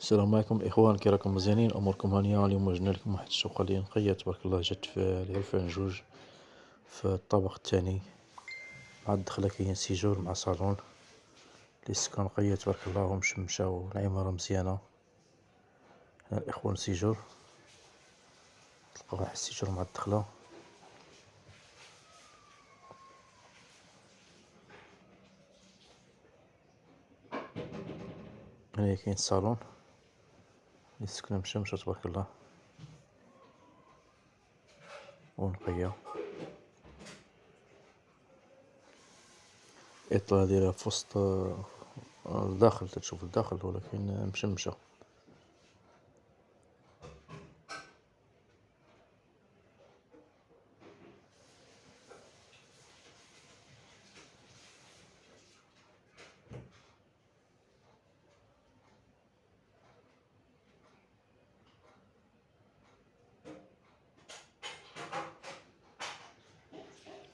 السلام عليكم الإخوان، كي راكم مزيانين؟ أموركم هانية؟ اليوم جبنا لكم واحد الشوقة اللي نقية تبارك الله، جات في العرفان جوج في الطابق الثاني، مع الدخلة كاين سيجور مع صالون لي سكان نقية تبارك الله ومشمشة والعمارة مزيانة. هنا الإخوان سيجور، تلقاو واحد السيجور مع الدخلة. هنايا كاين الصالون لي سكنة مشمشة تبارك الله ونقية. الإطلالة دايرة في وسط الداخل، تتشوف الداخل ولكن مشمشة.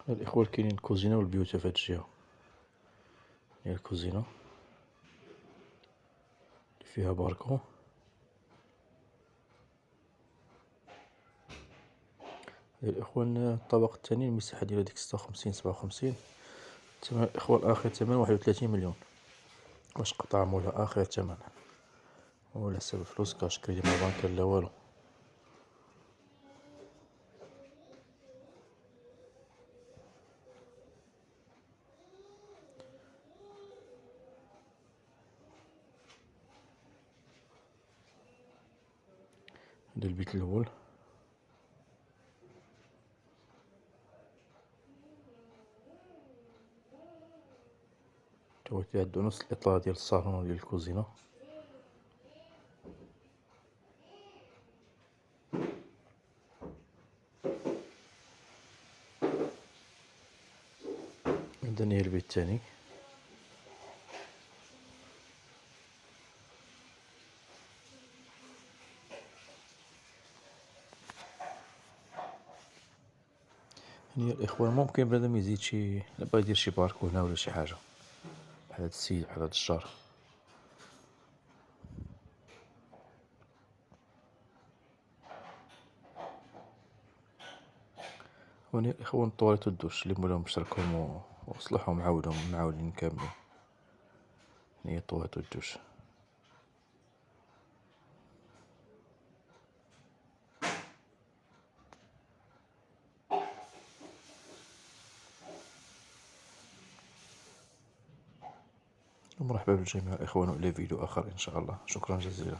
الإخوان كاينين الكوزينة والبيوتة في هاد الجهة. هي الكوزينة اللي فيها باركو. الإخوان الطابق الثاني المساحة ديالها ديك 56 57. الثمن الإخوان آخر ثمن 31 مليون، واش قطع مولا آخر ثمن ولا حساب الفلوس كاش كريدي ما بانكر لا والو. هدا البيت الأول، هو كيعدو نفس الإطلالة ديال الصالون وديال الكوزينة. هدا هي البيت الثاني. هنايا الإخوان ممكن بنادم يزيد شي، بغا يدير شي باركو هنا ولا شي حاجة بحال هاد السيد بحال هاد الجار. وهنا الإخوان الطواليت والدوش اللي مولاهم بشركهم وصلحهم معاودين كاملين. هنايا الطواليت والدوش. ومرحبا بالجميع الإخوان، وإلى فيديو آخر إن شاء الله. شكرا جزيلا.